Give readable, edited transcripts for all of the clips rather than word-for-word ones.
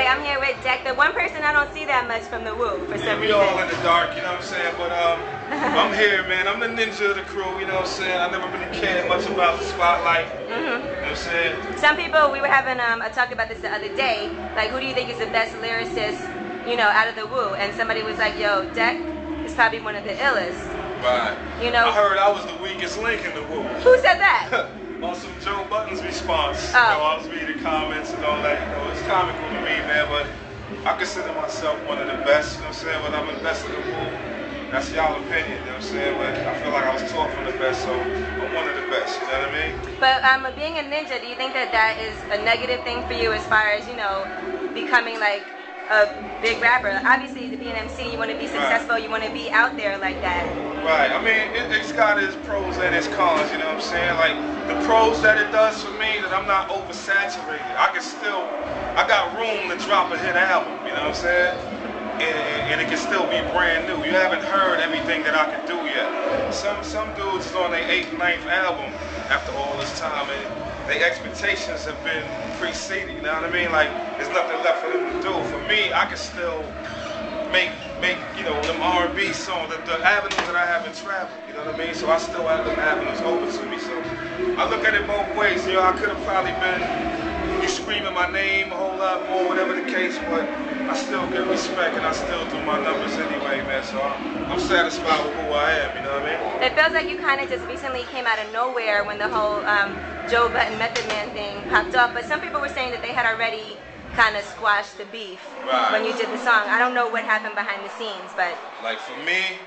I'm here with Deck, the one person I don't see that much from the Woo for some we reason. all in the dark, you know what I'm saying? But I'm here, man. I'm the ninja of the crew, you know what I'm saying? I never really cared much about the spotlight. You know what I'm saying? Some people, we were having a talk about this the other day, like who do you think is the best lyricist, you know, out of the Woo? And somebody was like, yo, Deck is probably one of the illest. Right. You know? I heard I was the weakest link in the Woo. Who said that? On some Joe Budden's response. Oh. You know, I was reading comments and all that. You know, it's comical to me, man, but I consider myself one of the best, you know what I'm saying? But I'm the best of the Woo. That's y'all opinion, you know what I'm saying? But I feel like I was taught from the best, so I'm one of the best, you know what I mean? But being a ninja, do you think that that is a negative thing for you as far as, you know, becoming like a big rapper? Obviously, to be an MC, you want to be successful, you want to be out there like that. Right, I mean, it's got its pros and its cons, you know what I'm saying? Like, the pros that it does for me, that I'm not oversaturated. I got room to drop a hit album, you know what I'm saying? And it can still be brand new. You haven't heard everything that I can do yet. Some dudes is on their 8th, 9th album after all this time, and their expectations have been preceded, you know what I mean? Like, there's nothing left for them to do. For me, I can still make you know, them R&B songs, the avenues that I haven't traveled, you know what I mean? So I still have them avenues open to me. So I look at it both ways. You know, I could have probably been screaming my name a whole lot more, whatever the case, but I still get respect and I still do my numbers anyway, man. So I'm satisfied with who I am, you know what I mean? It feels like you kind of just recently came out of nowhere when the whole Joe Budden Method Man thing popped off, but some people were saying that they had already kind of squashed the beef when you did the song. I don't know what happened behind the scenes, but... Like for me,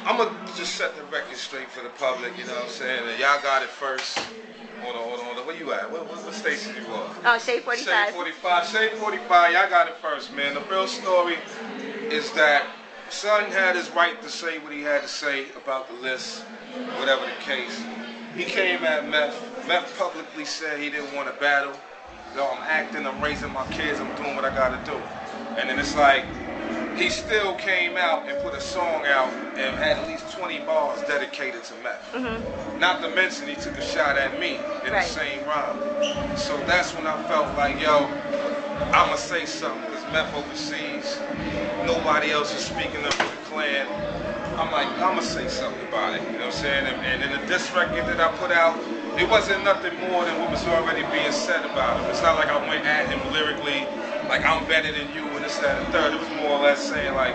I'm going to just set the record straight for the public, you know what I'm saying? And y'all got it first. Hold on. Where you at? What station you on? Oh, Shade 45. Shade 45. Shade 45, y'all got it first, man. The real story is that Son had his right to say what he had to say about the list, whatever the case. He came at Meth. Meth publicly said he didn't want to battle. Yo, I'm acting, I'm raising my kids, I'm doing what I gotta do. And then it's like, he still came out and put a song out and had at least 20 bars dedicated to Meth. Not to mention he took a shot at me in the same rhyme. So that's when I felt like, yo, I'ma say something, because Meth overseas, nobody else is speaking up for the clan. I'm like, I'ma say something about it, you know what I'm saying? And in the diss record that I put out, it wasn't nothing more than what was already being said about him. It's not like I went at him lyrically, like I'm better than you and this, that, and the third. It was more or less saying like,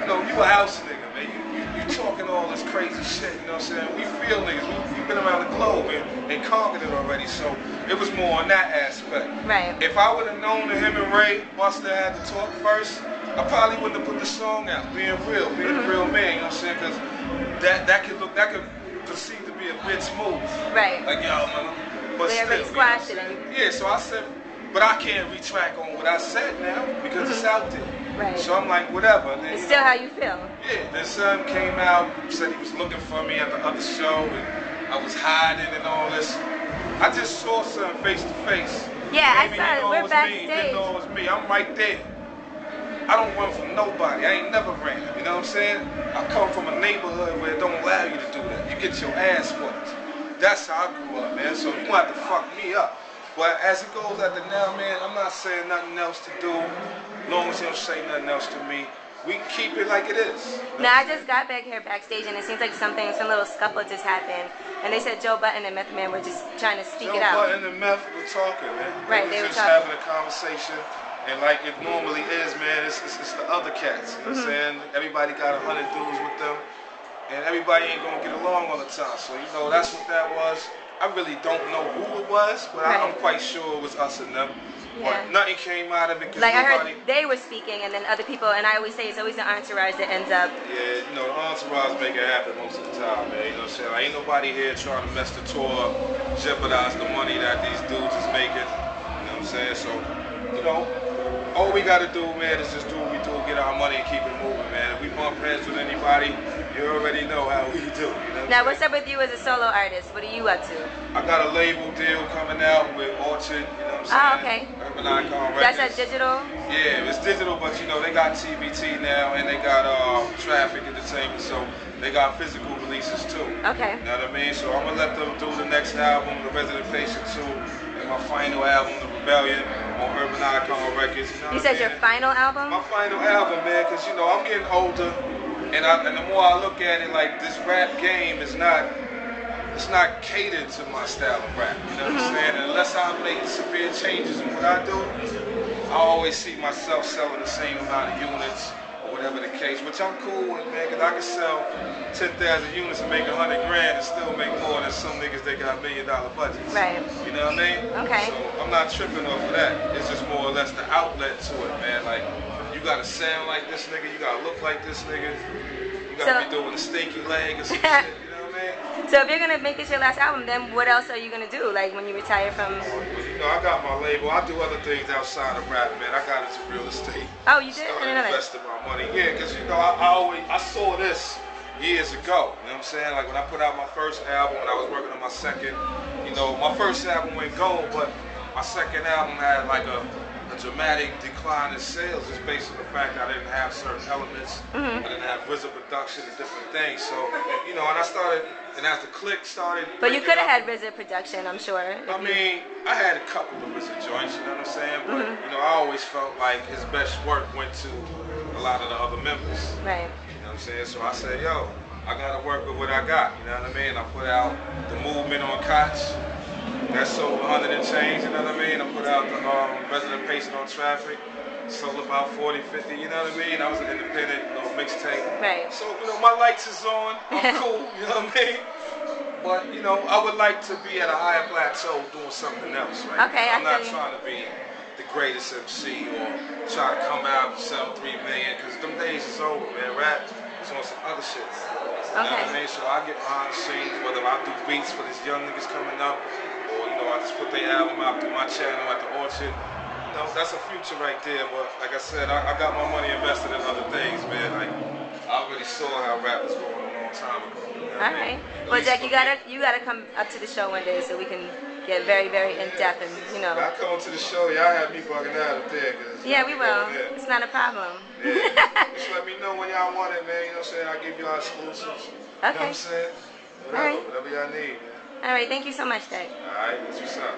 you know, you a house nigga, man. You talking all this crazy shit, you know what I'm saying? We feel niggas, we've been around the globe and conquered it already, so it was more on that aspect. Right. If I would have known that him and Ray must have had to talk first, I probably wouldn't have put the song out, being a real man, you know what I'm saying? Because that could perceived to be a bitch move. Right. Like, yo, man. But they already squashed it. Yeah, so I said, but I can't retract on what I said now because it's out there. Right. So I'm like, whatever. And then, it's still how you feel. Yeah, then Son came out, said he was looking for me at the other show, and I was hiding and all this. I just saw Son face to face. Yeah, Maybe I saw it. We're backstage. Didn't know it was me. I'm right there. I don't run from nobody. I ain't never ran. You know what I'm saying? I come from a neighborhood where it don't allow you to do that. You get your ass whooped. That's how I grew up, man. So you gonna have to fuck me up. But as it goes after now, man, I'm not saying nothing else to do. As long as you don't say nothing else to me, we keep it like it is. Now I just got back here backstage, and it seems like some little scuffle just happened. And they said Joe Budden and Method Man were just trying to speak it out. Joe Budden and Meth were talking, man. Right, they were just having a conversation. And like it normally is, man, it's the other cats. You know what I'm saying? Everybody got 100 dudes with them. And everybody ain't gonna get along all the time. So, you know, that's what that was. I really don't know who it was, but I'm quite sure it was us and them. Yeah. But nothing came out of it. Like I heard they were speaking, and then other people, and I always say it's always the entourage that ends up. Yeah, you know, the entourage make it happen most of the time, man. You know what I'm saying? Like, ain't nobody here trying to mess the tour up, jeopardize the money that these dudes is making. You know what I'm saying? So, you know, all we gotta do, man, is just do what we do, get our money and keep it moving, man. If we bump heads with anybody, you already know how we do. You know now, what's up with you as a solo artist? What are you up to? I got a label deal coming out with Orchard, you know what I'm saying? Oh, okay. Urban Icon Records. That's at digital? Yeah, it's digital, but you know, they got TBT now, and they got Traffic Entertainment, so they got physical releases too. Okay. You know what I mean? So I'm gonna let them do the next album, The Resident Patient 2, and my final album, The Rebellion. on Urban Icon Records. You know You said your final album? My final album, man, because you know I'm getting older, and the more I look at it, like this rap game is not. It's not catered to my style of rap, you know what I'm saying? And unless I make severe changes in what I do, I always see myself selling the same amount of units or whatever the case, which I'm cool with, man, because I can sell 10,000 units and make 100 grand and still make more than some niggas that got $1 million budgets. Right. You know what I mean? Okay. So I'm not tripping off of that. It's just more or less the outlet to it, man. Like, you gotta sound like this nigga, you gotta look like this nigga, you gotta be doing a stinky leg or some shit. So if you're gonna make this your last album, then what else are you gonna do? Like when you retire from? You know, I got my label. I do other things outside of rap, man. I got into real estate. Oh, you did? I didn't know that. Invested my money. Yeah, because you know, I saw this years ago. You know what I'm saying? Like when I put out my first album, when I was working on my second. You know, my first album went gold, but my second album had like a dramatic decline in sales just based on the fact that I didn't have certain elements. I didn't have RZA production and different things. So, you know, and I started, and as the click started. But you could have had RZA production, I'm sure. I mean, I had a couple of RZA joints, you know what I'm saying? But, you know, I always felt like his best work went to a lot of the other members. Right. You know what I'm saying? So I said, yo, I gotta work with what I got, you know what I mean? I put out The Movement on Koch. That sold 100 and change, you know what I mean? I put out the Resident Patient on Traffic, sold about 40, 50, you know what I mean? I was an independent mixtape. Right. So, you know, my lights is on, I'm cool, you know what I mean? But, you know, I would like to be at a higher plateau doing something else, right? Okay, I'm not trying to be the greatest MC or try to come out and sell 3 million, because them days is over, man. Rap is on some other shit, man. You know what I mean? So I get behind the scenes, whether I do beats for these young niggas coming up, or, you know, I just put their album out through my channel at the Orchard. You know, that's a future right there, but like I said, I got my money invested in other things, man. Like, I already saw how rap was going a long time ago. You know all right. Well, Jack, you gotta come up to the show one day so we can get very, very in-depth and, you know. I come to the show, y'all have me bugging out up there. Yeah, we will. It's not a problem. Yeah. Just let me know when y'all want it, man. You know what I'm saying? I'll give y'all exclusives. Okay. You know what I'm saying? Whatever y'all need, man. All right, thank you so much, Jack. All right, that's what's up.